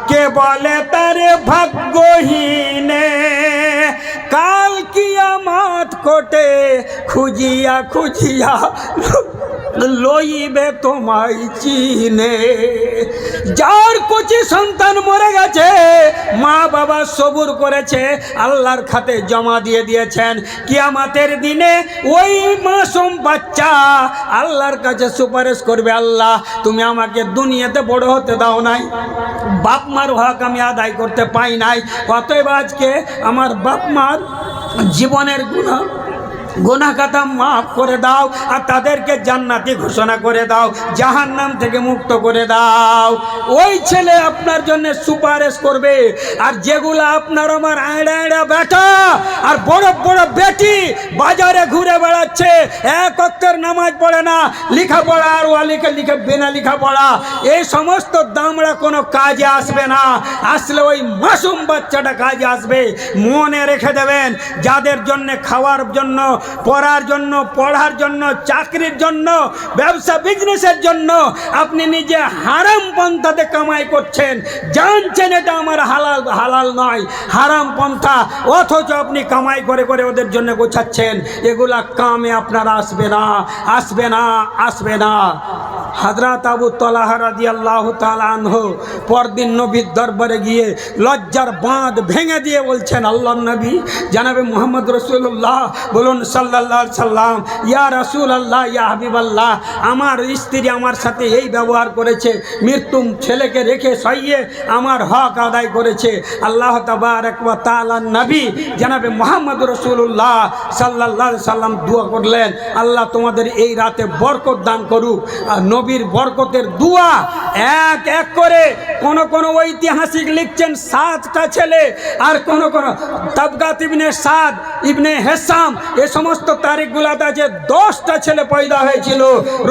কে বলে তারে ভাগ্যহীনে। কাল কিয়ামত কোটে খুঁজিয়া খুঁজিয়া লইবে তোমায় চিনে। যার কচি সন্তান মরে গেছে, মা বাবা সবুর করেছে, আল্লাহর খাতে জমা দিয়ে দিয়েছেন, কিয়ামতের দিনে ওই মাসুম বাচ্চা আল্লাহর কাছে সুপারিশ করবে, আল্লাহ তুমি আমাকে দুনিয়াতে বড় হতে দাও নাই, বাপ মার হক আমি আদায় করতে পাই নাই, অতএব আজকে আমার বাপ মার জীবনের গুনাহ খাতা মাফ করে দাও, আর তাদেরকে জান্নাতি ঘোষণা করে দাও, জাহান্নাম থেকে মুক্ত করে দাও। ওই ছেলে আপনার জন্য সুপারিশ করবে। আর যেগুলো আপনার আমার আয়ড়া আয়ড়া বেটা আর বড় বড় বেটি বাজারে ঘুরে বেড়াচ্ছে, এক ওয়াক্তের নামাজ পড়ে না, লেখাপড়া আর ওয়ালিকে লিখে বিনা লেখাপড়া, এই সমস্ত দামড়া কোনো কাজে আসবে না। আসলে ওই মাসুম বাচ্চাটা কাজে আসবে। মনে রেখে দেবেন, যাদের জন্য খাওয়ার জন্য, পড়ার জন্য, পড়ার জন্য, চাকরির জন্য, ব্যবসা বিজনেসের জন্য আপনি নিজে হারাম পন্থাতে কামাই করছেন, জানছেন এটা আমার হালাল নয়, হারাম পন্থা, অথচ আপনি কামাই করে করে ওদের জন্য গোছাচ্ছেন, এগুলা কামে আপনার আসবে না, আসবে না, আসবে না। হযরত আবু তালহা রাদিয়াল্লাহু তাআলা আনহু পরদিন নবীর দরবারে গিয়ে লজ্জার বাঁধ ভেঙে দিয়ে বলছেন, আল্লাহর নবী জনাবে মুহাম্মদ রাসূলুল্লাহ বলুন সাল্লাল্লাহু আলাইহি সাল্লাম, ইয়া রাসূলুল্লাহ, ইয়া হাবিবাল্লাহ, আমার স্ত্রী আমার সাথে এই ব্যবহার করেছে, মৃত্যু ছেলেকে রেখে সইয়ে আমার হক আদায় করেছে। আল্লাহ তাবারক ওয়া তাআলা নবী জনাবে মুহাম্মদ রাসূলুল্লাহ সাল্লাল্লাহু আলাইহি সাল্লাম দোয়া করলেন, আল্লাহ তোমাদের এই রাতে বরকত দান করুক। আর নবীর বরকতের দোয়া এক এক করে কোন কোন ঐতিহাসিক লিখছেন 7টা ছেলে, আর কোন কোন তাবকাত ইবনে সাদ, ইবনে হেসাম, এই সমস্ত তারিখগুলাতে আছে 10টা ছেলে পয়দা হয়েছিল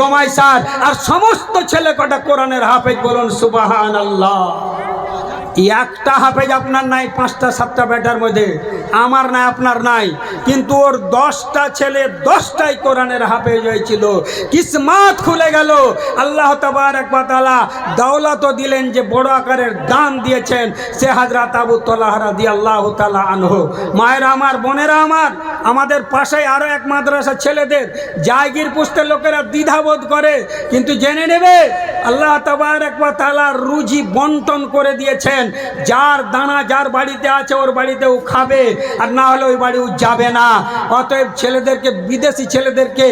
রমাইসার, আর সমস্ত ছেলে কটা কোরআনের হাফেজ, বলুন সুবহানাল্লাহ। একটা হাফেজ আপনার নাই 5টা 7টা বেটার মধ্যে, আমার নাই আপনার নাই, কিন্তু ওর 10টা ছেলে 10টাই কোরআনের হাফেজ হয়েছিল। কিসমত খুলে গেল। আল্লাহ তাবারক ওয়া তাআলা দৌলত দিলেন, যে বড় আকারের দান দিয়েছেন সে হযরত আবু তালহা রাদিয়াল্লাহু তাআলা আনহু। মায়েরা আমার, বোনেরা আমার, আমাদের পাশে আরও এক মাদ্রাসা ছেলেদের জায়গির পুষতে লোকেরা দ্বিধাবোধ করে, কিন্তু জেনে নেবে আল্লাহ তাবারক ওয়া তাআলা রুজি বন্টন করে দিয়েছেন। যার দানা যার বাড়িতে আছে ওর বাড়িতেও খাবে, আর না হলে ওই বাড়িও যাবে না। অতএব ছেলেদেরকে, বিদেশি ছেলেদেরকে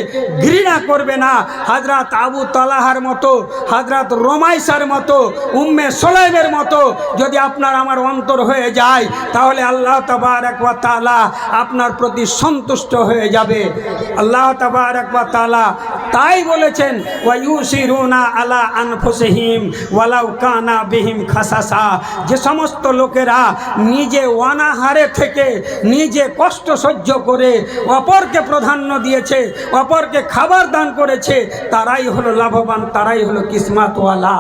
ঘৃণা করবে না। হযরত আবু তালহার মতো, হযরত রোমাইসার মতো, উম্মে সুলাইমের মতো যদি আপনার আমার অন্তর হয়ে যায়, তাহলে আল্লাহ তাবারক ওয়া তাআলা আপনার প্রতি সন্তুষ্ট হয়ে যাবে। আল্লাহ তাবারক ওয়া তাআলা তাই বলেছেন, ওয়া ইউসিরুনা আলা আনফুসিহিম ওয়ালাউ কানা বিহিম খাসাসা। যে সমস্ত লোকেরা নিজে অনাহারে থেকে, নিজে কষ্ট সহ্য করে অপরকে প্রাধান্য দিয়েছে, অপরকে খাবার দান করেছে, তারাই হলো লাভবান, তারাই হলো কিসমতওয়ালা।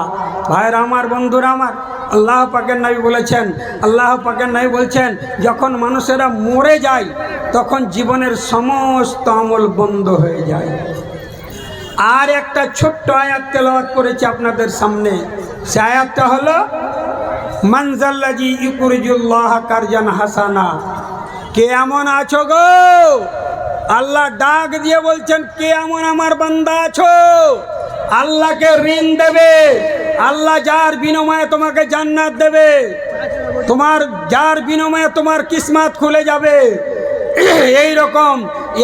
ভাইরা আমার, বন্ধুরা আমার, আল্লাহ পাকের নবী বলেছেন, আল্লাহ পাকের নবী বলছেন, যখন মানুষেরা মরে যায় তখন জীবনের সমস্ত আমল বন্ধ হয়ে যায়। আর একটা ছোট্ট আয়াত তেলাওয়াত করেছি আপনাদের সামনে। সে আয়াতটা হলো, মানজাল্লাযী ইউকরিজুল্লাহ কারজান হাসানা। কে এমন আছো গো? আল্লাহ ডাক দিয়ে বলছেন, কে এমন আমার বান্দা আছো আল্লাহকে ঋণ দেবে? আল্লাহ যার বিনিময়ে তোমাকে জান্নাত দেবে, তোমার যার বিনিময়ে তোমার কিসমত খুলে যাবে। এই রকম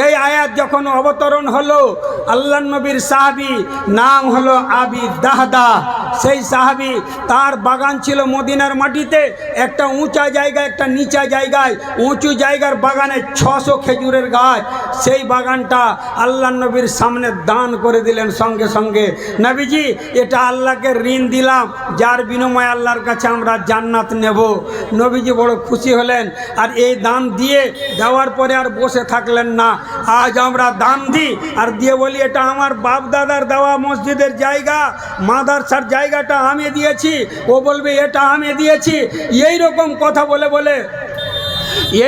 এই আয়াত যখন অবতরণ হলো, আল্লাহ নবীর সাহাবী নাম হলো আবি দাহদা। সেই সাহাবী, তার বাগান ছিল মদিনার মাটিতে, একটা উঁচা জায়গায় একটা নিচা জায়গায়। উঁচু জায়গার বাগানে 600 খেজুরের গাছ। সেই বাগানটা আল্লাহ নবীর সামনে দান করে দিলেন সঙ্গে সঙ্গে। নবীজি, এটা আল্লাহকে ঋণ দিলাম, যার বিনিময়ে আল্লাহর কাছে আমরা জান্নাত নেব। নবীজি বড় খুশি হলেন, আর এই দান দিয়ে দেওয়ার পরে আর বসে থাকলেন না। আজ আমরা দান দিই আর দিয়ে বলি, এটা আমার বাপ দাদার দেওয়া মসজিদের জায়গা, মাদ্রাসার জায়গাটা আমি দিয়েছি। ও বলবে এটা আমি দিয়েছি। এই রকম কথা বলে বলে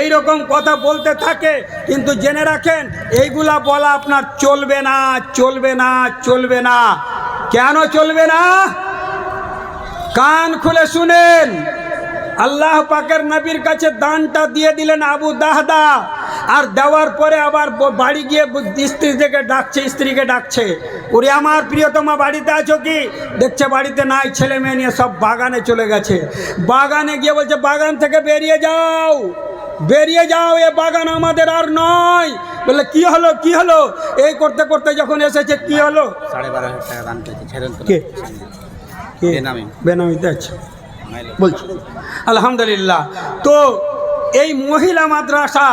এই রকম কথা বলতে থাকে। কিন্তু জেনে রাখেন, এইগুলা বলা আপনার চলবে না, চলবে না, চলবে না। কেন চলবে না? কান খুলে শুনেন। আল্লাহ পাকের নবীর কাছে দানটা দিয়ে দিলেন আবু দাহদা, আর দেওয়ার পরে আবার বাড়ি গিয়ে স্ত্রীকে ডাকছে, স্ত্রীকে ডাকছে, ওরে আমার প্রিয়তমা বাড়িতে আছো কি? দেখছে বাড়িতে নাই, ছেলে মেয়ে নিয়ে সব বাগানে চলে গেছে। বাগানে গিয়ে বলছে, বাগান থেকে বেরিয়ে যাও, বেরিয়ে যাও, এ বাগান আমাদের আর নয়। বলে কি হলো, কি হলো? এই করতে করতে যখন এসেছে, কি হলো? 12,500 টাকা দান করেছে। কে বেনামিতে আছে বলছি। আলহামদুলিল্লাহ। তো এই মহিলা মাদ্রাসা,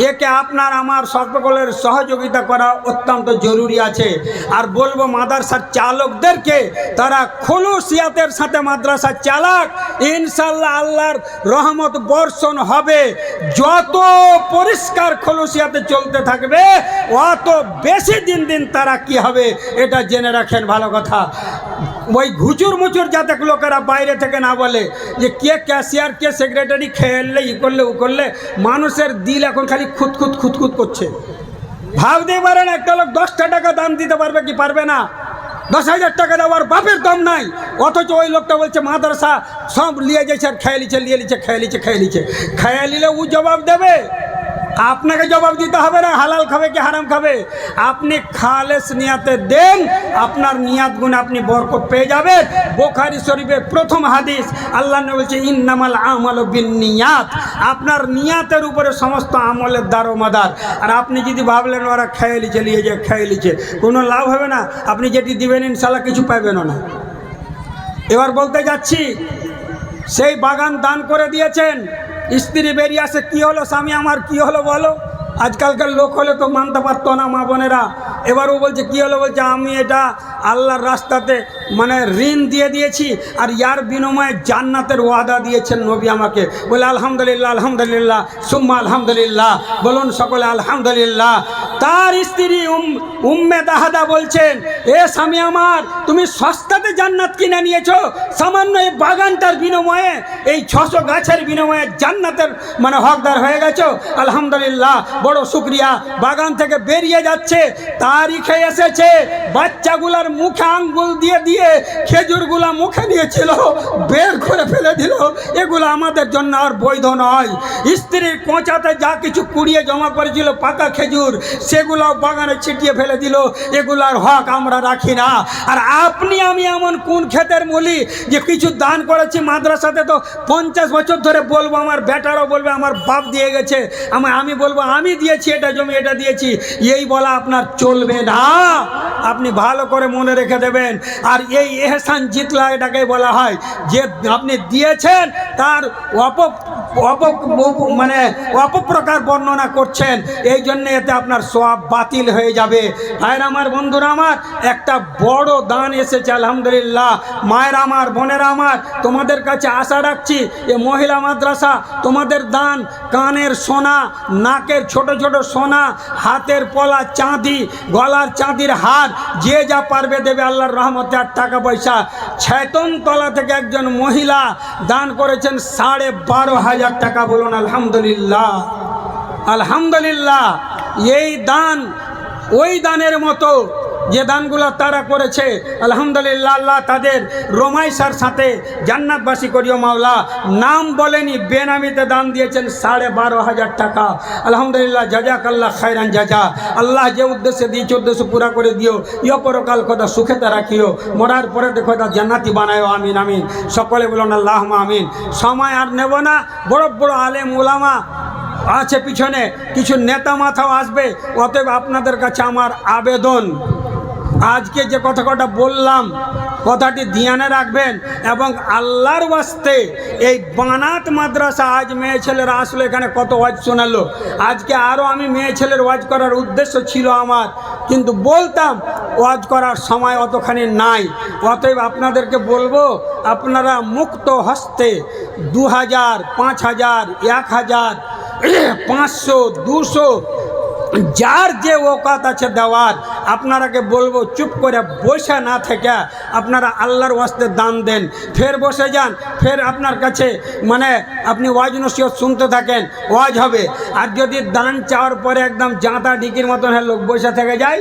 একে আপনার আমার সকলের সহযোগিতা করা অত্যন্ত জরুরি আছে। আর বলবো মাদ্রাসার চালকদেরকে, তারা খুলুসিয়াতের সাথে মাদ্রাসা চালাক, ইনশাল্লাহ আল্লাহর রহমত বর্ষণ হবে। যত পরিষ্কার খুলুসিয়াতে চলতে থাকবে, অত বেশি দিন দিন তারা কি হবে, এটা জেনে রাখেন। ভালো কথা। ওই ঘুচুর মুচুর যাতে লোকেরা বাইরে থেকে না বলে যে কে ক্যাশিয়ার, কে সেক্রেটারি, খেললে ই করলে ও করলে। মানুষের দিল এখন খালি খুঁতখুত খুঁতখুত করছে। ভাবতে পারেন, একটা লোক 10টা টাকা দান দিতে পারবে কি পারবে না? 10,000 টাকা দেওয়ার বাপের দম নাই। অথচ ওই লোকটা বলছে মাদ্রাসা সব নিয়ে যাচ্ছে, আর খেয়ে লিছে, নিয়ে লিছে, খেয়ে লিছে, খেয়ে লিছে। খেয়ে নিলে ও জবাব দেবে, আপনাকে জবাব দিতে হবে না। হালাল খাবে কি হারাম খাবে, আপনি খালেস নিয়াতে দেন, আপনার নিয়াত গুণ আপনি বরকত পেয়ে যাবেন। বুখারী শরীফের প্রথম হাদিস, আল্লাহ নবী বলছে, ইন্নামাল আমালু বিন্নিয়াত। আপনার নিয়াতের উপরে সমস্ত আমলের দারোমদার। আর আপনি যদি ভাবলেন ওরা খেয়ে লিছে, নিয়ে যায়, খেয়ে লিছে, কোনো লাভ হবে না। আপনি যেটি দিবেন ইনশাল্লাহ কিছু পাবেনও না। এবার বলতে যাচ্ছি, সেই বাগান দান করে দিয়েছেন। স্ত্রী বেরিয়ে আসে, কি হলো স্বামী আমার, কি হলো বলো? আজকালকার লোক হলে তো মানতে পারতো না মা বোনেরা। এবার ও বলছে কি হলো? বলছে আমি এটা আল্লাহর রাস্তাতে মানে ঋণ দিয়ে দিয়েছি, আর ইয়ার বিনিময়ে জান্নাতের ওয়াদা দিয়েছেন নবী আমাকে। বলে আলহামদুলিল্লাহ, আলহামদুলিল্লাহ, সুম্মা আলহামদুলিল্লাহ, বলুন সকলে আলহামদুলিল্লাহ। তার স্ত্রী উম্মে দাহদা বলছেন, এ স্বামী আমার, তুমি সস্তাতে জান্নাত কিনে নিয়েছো, সামান্য এই বাগানটার বিনিময়ে, এই 600 গাছের বিনিময়ে জান্নাতের মানে হকদার হয়ে গেছো। আলহামদুলিল্লাহ, বড় শুকরিয়া। বাগান থেকে বেরিয়ে যাচ্ছে, তারিখে এসেছে, বাচ্চাগুলার মুখে আঙ্গুল দিয়ে দিয়ে খেজুরগুলা মুখে নিয়েছিল, বের করে ফেলে দিল। এগুলো আমাদের জন্য আর বৈধ নয়। স্ত্রীর কোঁচাতে যা কিছু কুড়িয়ে জমা করেছিল পাকা খেজুর, সেগুলো বাগানে ছিটিয়ে ফেলে দিল। এগুলার হক আমরা রাখি না। আর আপনি আমি এমন কোন ক্ষেতের মূলি যে কিছু দান করেছি মাদ্রাসাতে? তো 50 বছর ধরে বলবো, আমার বেটারও বলবে আমার বাপ দিয়ে গেছে, আমি বলবো আমি দিয়েছি, এটা জমি এটা দিয়েছি, এই বলা আপনার চলবে না। আপনি ভালো করে মনে রেখে দেবেন। আর এই এহসান জিতলা এটাকে বলা হয়, যে আপনি দিয়েছেন তার অপপ্রকার বর্ণনা করছেন, এই জন্য এতে আপনার সওয়াব বাতিল হয়ে যাবে। ভাইরা আমার, বন্ধুরা আমার, একটা বড় দান এসেছে আলহামদুলিল্লাহ। মায়েরা আমার, বোনেরা আমার, তোমাদের কাছে আশা রাখছি, এ মহিলা মাদ্রাসা তোমাদের দান, কানের সোনা, নাকের ছোট ছোট সোনা, হাতের পলা চাঁদি, গলার চাঁদির হার, যে যা পারবে দেবে আল্লাহর রহমতে। আর টাকা পয়সা ছেতনতলা থেকে একজন মহিলা দান করেছেন 12,500 টাকা। বলুন আলহামদুলিল্লাহ, আলহামদুলিল্লাহ। এই দান ওই দানের মতো যে দানগুলো তারা করেছে, আলহামদুলিল্লাহ, আল্লাহ তাদের রোমাইশার সাথে জান্নাতবাসী করিও মাওলা। নাম বলেনি, বেনামিতে দান দিয়েছেন 12,500 টাকা। আলহামদুলিল্লাহ, জাজাকাল্লাহ খায়রান জাজা। আল্লাহ যে উদ্দেশ্যে দিয়েছে উদ্দেশ্য পুরা করে দিও। ইয় পরকাল কথা সুখেতে রাখিও, মরার পরে দেখো তা জান্নাতি বানায়ও। আমিন আমিন। সকলে বলুন আল্লাহুম্মা আমিন। সময় আর নেব না। বড় বড় আলেম ওলামা আছে পিছনে, কিছু নেতা মাথাও আসবে। অতএব আপনাদের কাছে আমার আবেদন, আজকে যে কথাটা বললাম কথাটি ধ্যানে রাখবেন এবং আল্লাহর ওয়াস্তে এই বানাত মাদ্রাসা, আজ মেয়ে ছেলেরা আসলে এখানে কত ওয়াজ শোনালো। আজকে আরও আমি মেয়ে ছেলের ওয়াজ করার উদ্দেশ্য ছিল আমার, কিন্তু বলতাম ওয়াজ করার সময় অতখানি নাই। অতএব আপনাদেরকে বলবো, আপনারা মুক্ত হস্তে 2000, 5000, 1000, 500, 200 যার যে ওকাত আছে দেওয়ার, আপনারাকে বলবো চুপ করে বসে না থেকে আপনারা আল্লাহর ওয়াস্তে দান দেন। ফের বসে যান, ফের আপনার কাছে আপনি ওয়াজ নসিহত শুনতে থাকেন, ওয়াজ হবে। আর যদি দান চাওয়ার পরে একদম জাঁতা ডিকির মতন লোক বসে থেকে যায়,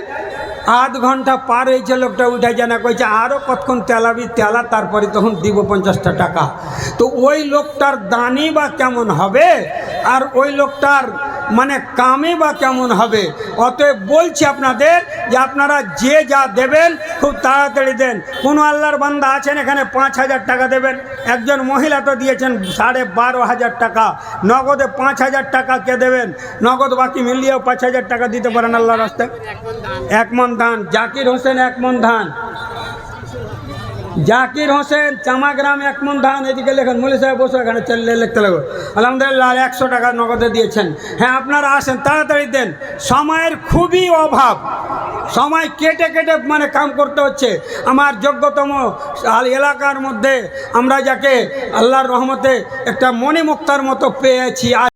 আধ ঘন্টা পার হয়েছে, লোকটা উঠে জানা কইছে আরও কতক্ষণ তেলাবি তেলা, তারপরে তখন দিব 50টা টাকা। তো ওই লোকটার দানই বা কেমন হবে, আর ওই লোকটার কামে বা কেমন হবে? অতএব বলছি আপনাদের যে আপনারা যে যা দেবেন খুব তাড়াতাড়ি দেন। কোনো আল্লাহর বান্দা আছেন এখানে 5,000 টাকা দেবেন, একজন মহিলা তো দিয়েছেন 12,500 টাকা, নগদে 5,000 টাকা কে দেবেন? নগদ বাকি মিলিয়েও 5,000 টাকা দিতে পারেন আল্লাহর রাস্তায়। 1 মণ ধান, জাকির হোসেন 1 মণ ধান, জাকির হোসেন চামাগ্রাম 1 মণ ধান। এদিকে লেখেন, মলি সাহেব বসে এখানে চললে লিখতে লাগবে। আলহামদুলিল্লাহ 100 টাকা নগদে দিয়েছেন। হ্যাঁ, আপনারা আসেন, তাড়াতাড়ি দেন। সময়ের খুবই অভাব, সময় কেটে কেটে কাম করতে হচ্ছে। আমার যোগ্যতম এলাকার মধ্যে আমরা যাকে আল্লাহর রহমতে একটা মণিমুক্তার মতো পেয়েছি।